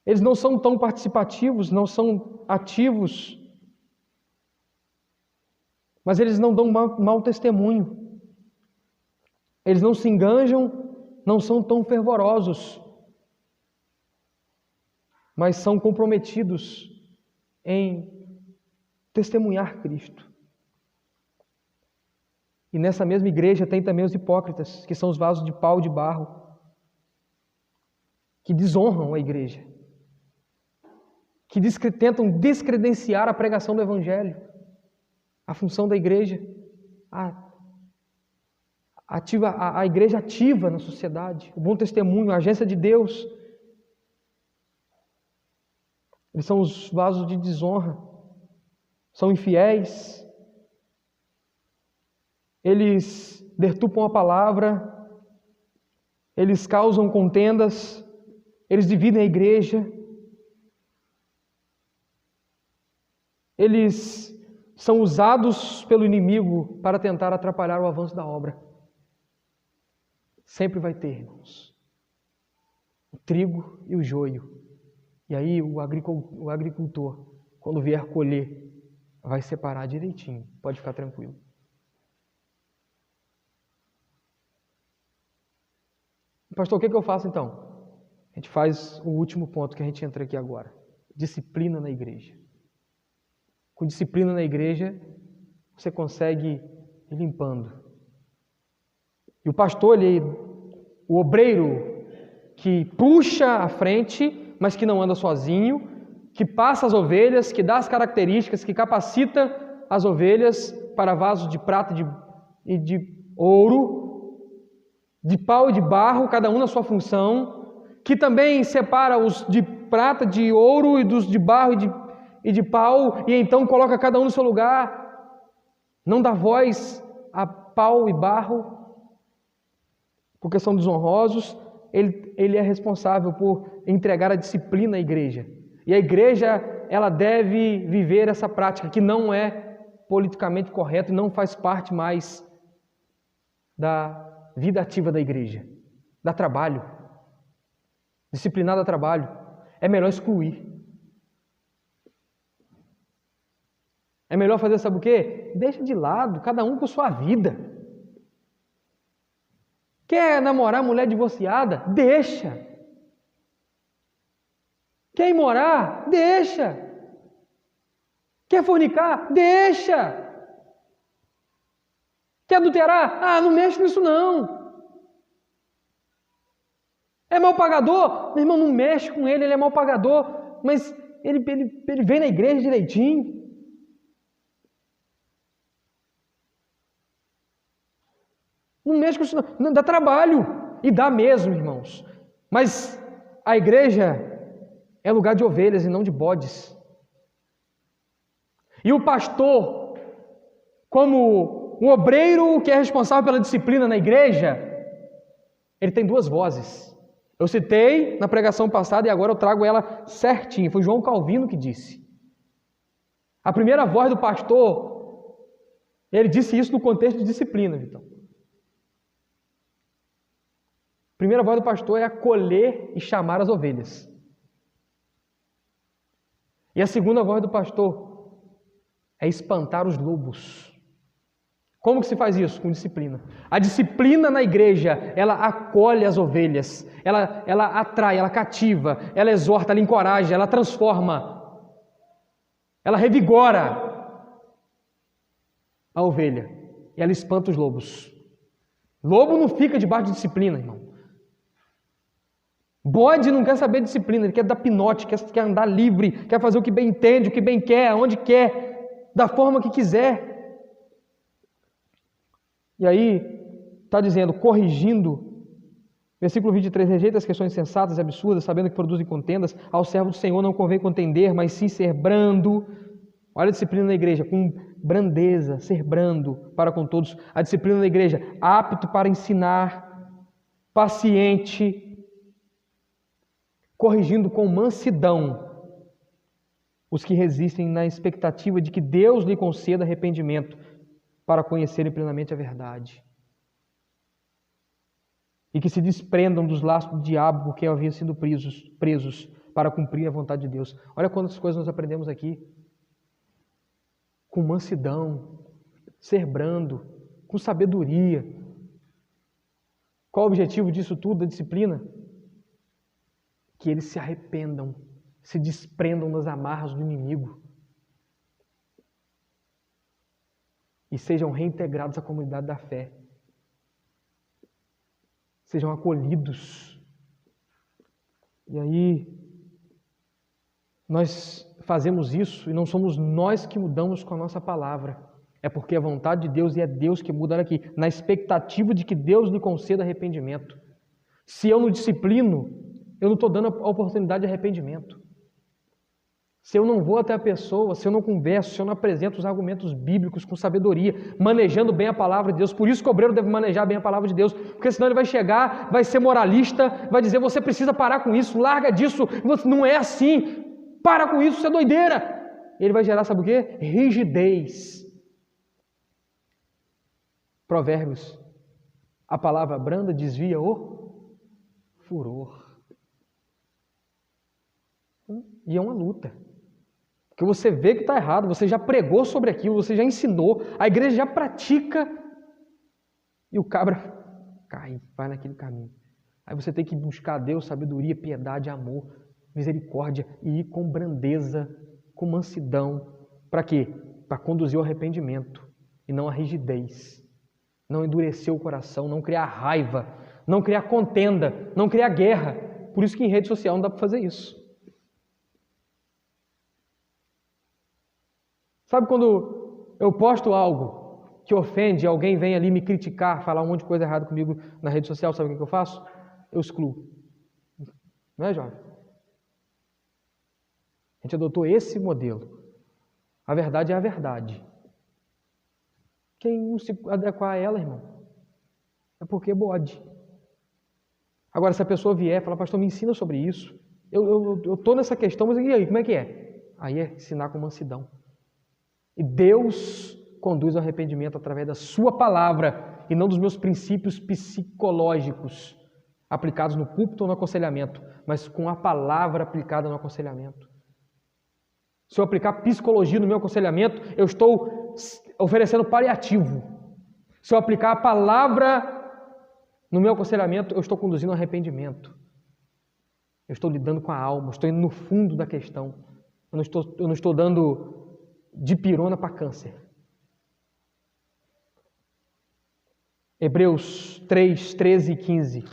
Eles não são tão participativos, não são ativos, mas eles não dão mau testemunho. Eles não se enganjam, não são tão fervorosos, mas são comprometidos em testemunhar Cristo. E nessa mesma igreja tem também os hipócritas, que são os vasos de pau e de barro, que desonram a igreja, que tentam descredenciar a pregação do Evangelho, a função da igreja, a igreja ativa na sociedade, o bom testemunho, a agência de Deus. Eles são os vasos de desonra, são infiéis, eles deturpam a palavra, eles causam contendas, eles dividem a igreja, eles são usados pelo inimigo para tentar atrapalhar o avanço da obra. Sempre vai ter, irmãos, o trigo e o joio. E aí o agricultor, quando vier colher, vai separar direitinho. Pode ficar tranquilo. Pastor, o que eu faço então? A gente faz o último ponto que a gente entra aqui agora. Disciplina na igreja. Com disciplina na igreja, você consegue ir limpando. E o pastor, o obreiro que puxa à frente, mas que não anda sozinho, que passa as ovelhas, que dá as características, que capacita as ovelhas para vasos de prata e de ouro, de pau e de barro, cada um na sua função, que também separa os de prata, de ouro e dos de barro e de pau, e então coloca cada um no seu lugar, não dá voz a pau e barro, porque são desonrosos. Ele é responsável por entregar a disciplina à igreja. E a igreja, ela deve viver essa prática que não é politicamente correta e não faz parte mais da vida ativa da igreja. Dá trabalho. Disciplinar dá trabalho. É melhor excluir. É melhor fazer, sabe o quê? Deixa de lado, cada um com sua vida. Quer namorar mulher divorciada? Deixa. Quer ir morar? Deixa. Quer fornicar? Deixa. Quer adulterar? Não mexe nisso não. É mal pagador? Meu irmão, não mexe com ele é mal pagador, mas ele vem na igreja direitinho. Não mexe com isso, não. Dá trabalho. E dá mesmo, irmãos. Mas a igreja é lugar de ovelhas e não de bodes. E o pastor, como um obreiro que é responsável pela disciplina na igreja, ele tem duas vozes. Eu citei na pregação passada e agora eu trago ela certinho. Foi João Calvino que disse. A primeira voz do pastor, ele disse isso no contexto de disciplina, então. A primeira voz do pastor é acolher e chamar as ovelhas. E a segunda voz do pastor é espantar os lobos. Como que se faz isso? Com disciplina. A disciplina na igreja, ela acolhe as ovelhas, ela atrai, ela cativa, ela exorta, ela encoraja, ela transforma, ela revigora a ovelha e ela espanta os lobos. Lobo não fica debaixo de disciplina, irmão. Bode não quer saber de disciplina, ele quer dar pinote, quer andar livre, quer fazer o que bem entende, o que bem quer, aonde quer, da forma que quiser. E aí, está dizendo, corrigindo, versículo 23, rejeita as questões insensatas e absurdas, sabendo que produzem contendas, ao servo do Senhor não convém contender, mas sim ser brando. Olha a disciplina na igreja, com brandeza, ser brando para com todos. A disciplina na igreja, apto para ensinar, paciente, corrigindo com mansidão os que resistem na expectativa de que Deus lhe conceda arrependimento para conhecerem plenamente a verdade. E que se desprendam dos laços do diabo porque haviam sido presos para cumprir a vontade de Deus. Olha quantas coisas nós aprendemos aqui. Com mansidão, ser brando, com sabedoria. Qual o objetivo disso tudo, da disciplina? Que eles se arrependam, se desprendam das amarras do inimigo e sejam reintegrados à comunidade da fé, sejam acolhidos. E aí, nós fazemos isso e não somos nós que mudamos com a nossa palavra, é porque é vontade de Deus e é Deus que muda. Olha aqui, na expectativa de que Deus lhe conceda arrependimento. Se eu não disciplino, eu não estou dando a oportunidade de arrependimento. Se eu não vou até a pessoa, se eu não converso, se eu não apresento os argumentos bíblicos com sabedoria, manejando bem a palavra de Deus, por isso que o obreiro deve manejar bem a palavra de Deus, porque senão ele vai chegar, vai ser moralista, vai dizer, você precisa parar com isso, larga disso, não é assim, para com isso, isso é doideira. Ele vai gerar, sabe o quê? Rigidez. Provérbios, a palavra branda desvia o furor. E é uma luta. Porque você vê que está errado, você já pregou sobre aquilo, você já ensinou, a igreja já pratica, e o cabra cai, vai naquele caminho. Aí você tem que buscar a Deus sabedoria, piedade, amor, misericórdia, e ir com brandeza, com mansidão. Para quê? Para conduzir ao arrependimento, e não a rigidez. Não endurecer o coração, não criar raiva, não criar contenda, não criar guerra. Por isso que em rede social não dá para fazer isso. Sabe quando eu posto algo que ofende, alguém vem ali me criticar, falar um monte de coisa errada comigo na rede social, sabe o que eu faço? Eu excluo. Não é, jovem? A gente adotou esse modelo. A verdade é a verdade. Quem não se adequar a ela, irmão, é porque é bode. Agora, se a pessoa vier e falar, pastor, me ensina sobre isso. Eu estou nessa questão, mas e aí, como é que é? Aí é ensinar com mansidão. E Deus conduz ao arrependimento através da sua palavra e não dos meus princípios psicológicos aplicados no púlpito ou no aconselhamento, mas com a palavra aplicada no aconselhamento. Se eu aplicar psicologia no meu aconselhamento, eu estou oferecendo paliativo. Se eu aplicar a palavra no meu aconselhamento, eu estou conduzindo ao arrependimento. Eu estou lidando com a alma, eu estou indo no fundo da questão. Eu não estou dando dipirona para câncer. Hebreus 3, 13 e 15.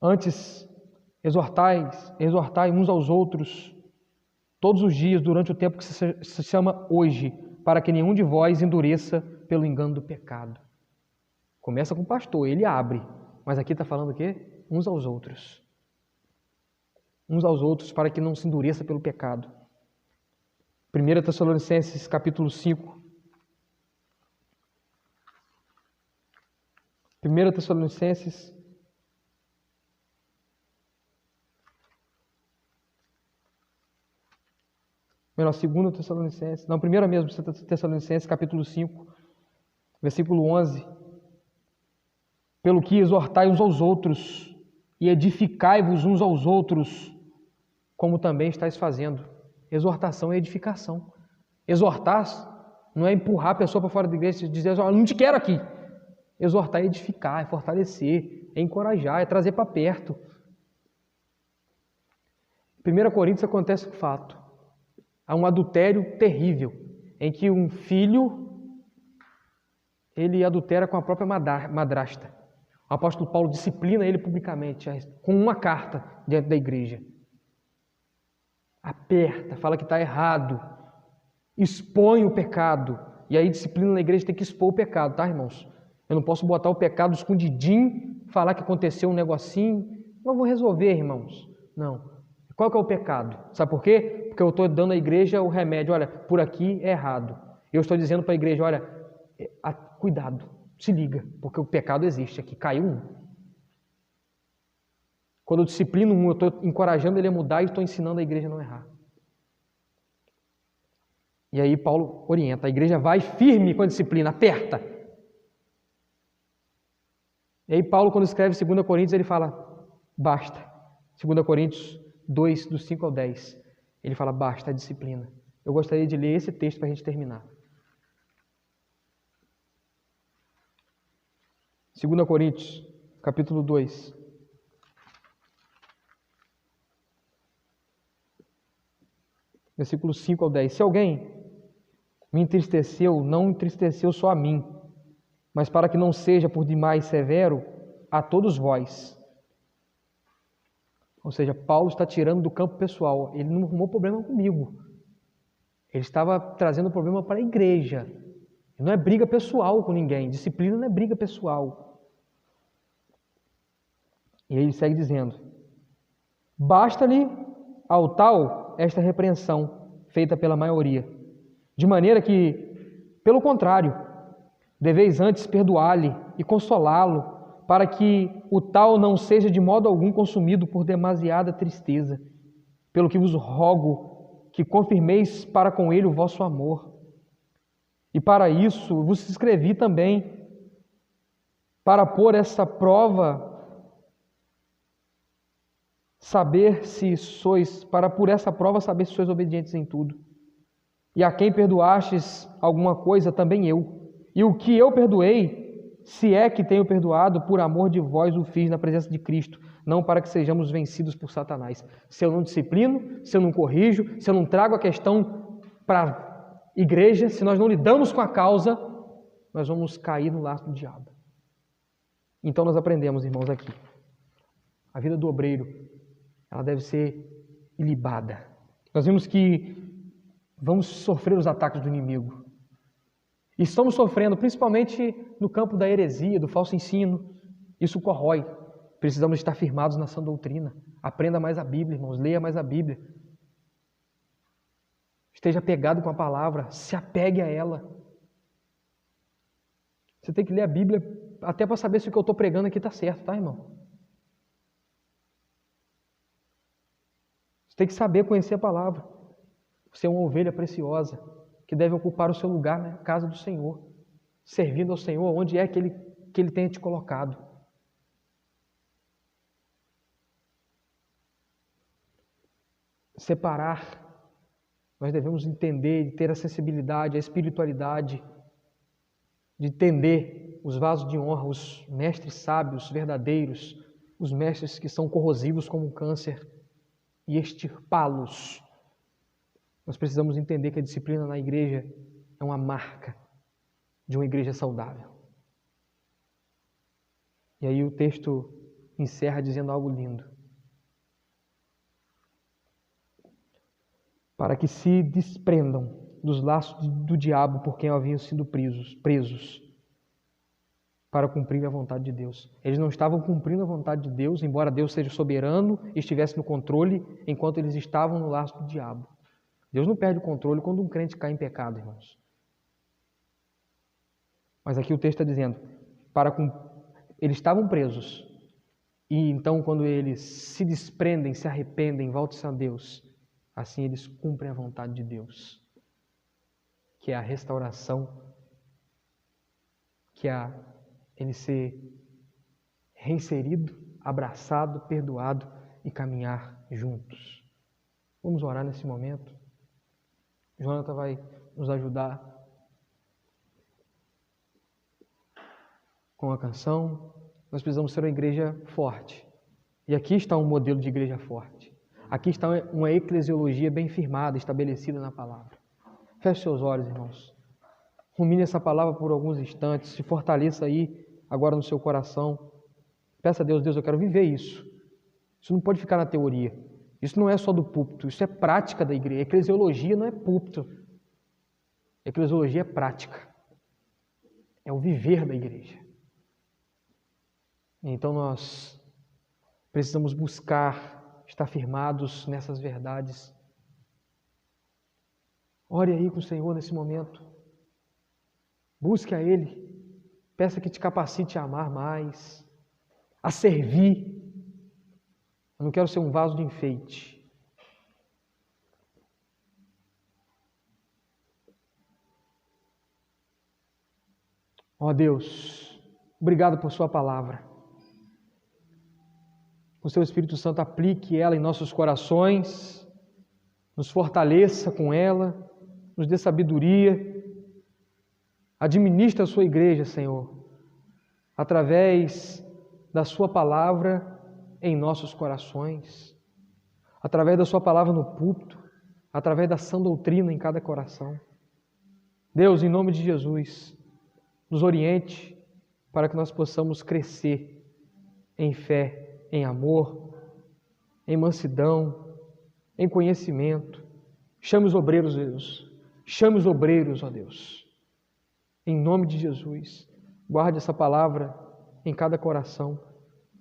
Antes, exortai uns aos outros todos os dias durante o tempo que se chama hoje, para que nenhum de vós endureça pelo engano do pecado. Começa com o pastor, ele abre, mas aqui está falando o quê? Uns aos outros. Uns aos outros, para que não se endureça pelo pecado. 1 Tessalonicenses capítulo 5. 1 Tessalonicenses melhor, 2 Tessalonicenses, não, primeira mesmo, Tessalonicenses, capítulo 5, versículo 11. Pelo que exortai uns aos outros e edificai-vos uns aos outros, como também estáis fazendo. Exortação é edificação. Exortar não é empurrar a pessoa para fora da igreja e dizer, não te quero aqui. Exortar é edificar, é fortalecer, é encorajar, é trazer para perto. Em 1 Coríntios acontece o fato. Há um adultério terrível, em que um filho, ele adultera com a própria madrasta. O apóstolo Paulo disciplina ele publicamente, com uma carta diante da igreja. Aperta, fala que está errado, expõe o pecado. E aí disciplina na igreja tem que expor o pecado, tá, irmãos? Eu não posso botar o pecado escondidinho, falar que aconteceu um negocinho, mas vou resolver, irmãos. Não. Qual que é o pecado? Sabe por quê? Porque eu estou dando à igreja o remédio, olha, por aqui é errado. Eu estou dizendo para a igreja, olha, cuidado, se liga, porque o pecado existe aqui, caiu um. Quando eu disciplino um, eu estou encorajando ele a mudar e estou ensinando a igreja a não errar. E aí Paulo orienta, a igreja vai firme com a disciplina, aperta. E aí Paulo, quando escreve 2 Coríntios, ele fala, basta. 2 Coríntios 2, do 5 ao 10. Ele fala, basta a disciplina. Eu gostaria de ler esse texto para a gente terminar. 2 Coríntios, capítulo 2. Versículos 5 ao 10. Se alguém me entristeceu, não entristeceu só a mim, mas para que não seja por demais severo a todos vós. Ou seja, Paulo está tirando do campo pessoal. Ele não arrumou problema comigo. Ele estava trazendo problema para a igreja. Não é briga pessoal com ninguém. Disciplina não é briga pessoal. E ele segue dizendo, basta-lhe ao tal esta repreensão feita pela maioria, de maneira que, pelo contrário, deveis antes perdoar-lhe e consolá-lo, para que o tal não seja de modo algum consumido por demasiada tristeza, pelo que vos rogo que confirmeis para com ele o vosso amor. E para isso vos escrevi também, para pôr essa prova, saber se sois obedientes em tudo. E a quem perdoastes alguma coisa, também eu. E o que eu perdoei, se é que tenho perdoado, por amor de vós o fiz na presença de Cristo, não para que sejamos vencidos por Satanás. Se eu não disciplino, se eu não corrijo, se eu não trago a questão para a igreja, se nós não lidamos com a causa, nós vamos cair no laço do diabo. Então nós aprendemos, irmãos, aqui. A vida do obreiro, ela deve ser ilibada. Nós vimos que vamos sofrer os ataques do inimigo. E estamos sofrendo, principalmente no campo da heresia, do falso ensino. Isso corrói. Precisamos estar firmados na sã doutrina. Aprenda mais a Bíblia, irmãos. Leia mais a Bíblia. Esteja apegado com a palavra. Se apegue a ela. Você tem que ler a Bíblia até para saber se o que eu estou pregando aqui está certo, tá, irmão? Você tem que saber conhecer a palavra. Você é uma ovelha preciosa que deve ocupar o seu lugar na casa do Senhor, servindo ao Senhor onde é que Ele tenha te colocado. Separar, nós devemos entender, ter a sensibilidade, a espiritualidade, de entender os vasos de honra, os mestres sábios, verdadeiros, os mestres que são corrosivos como um câncer, e extirpá-los. Nós precisamos entender que a disciplina na igreja é uma marca de uma igreja saudável. E aí o texto encerra dizendo algo lindo. Para que se desprendam dos laços do diabo por quem haviam sido presos, para cumprir a vontade de Deus. Eles não estavam cumprindo a vontade de Deus, embora Deus seja soberano e estivesse no controle, enquanto eles estavam no laço do diabo. Deus não perde o controle quando um crente cai em pecado, irmãos. Mas aqui o texto está dizendo, eles estavam presos, e então quando eles se desprendem, se arrependem, voltam-se a Deus, assim eles cumprem a vontade de Deus, que é a restauração, que é ele ser reinserido, abraçado, perdoado e caminhar juntos. Vamos orar nesse momento. Jonathan vai nos ajudar com a canção. Nós precisamos ser uma igreja forte. E aqui está um modelo de igreja forte. Aqui está uma eclesiologia bem firmada, estabelecida na palavra. Feche seus olhos, irmãos. Rumine essa palavra por alguns instantes. Se fortaleça aí, agora no seu coração. Peça a Deus, Deus, eu quero viver isso. Isso não pode ficar na teoria. Isso não é só do púlpito, isso é prática da igreja. Eclesiologia não é púlpito. Eclesiologia é prática. É o viver da igreja. Então nós precisamos buscar estar firmados nessas verdades. Ore aí com o Senhor nesse momento. Busque a Ele. Peça que te capacite a amar mais, a servir. Eu não quero ser um vaso de enfeite. Ó Deus, obrigado por Sua palavra. O Seu Espírito Santo aplique ela em nossos corações, nos fortaleça com ela, nos dê sabedoria. Administra a Sua igreja, Senhor, através da Sua palavra em nossos corações, através da Sua palavra no púlpito, através da sã doutrina em cada coração. Deus, em nome de Jesus, nos oriente para que nós possamos crescer em fé, em amor, em mansidão, em conhecimento. Chame os obreiros, Deus. Chame os obreiros, ó Deus. Em nome de Jesus, guarde essa palavra em cada coração.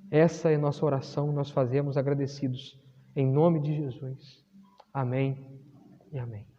Essa é a nossa oração, nós fazemos agradecidos. Em nome de Jesus. Amém e amém.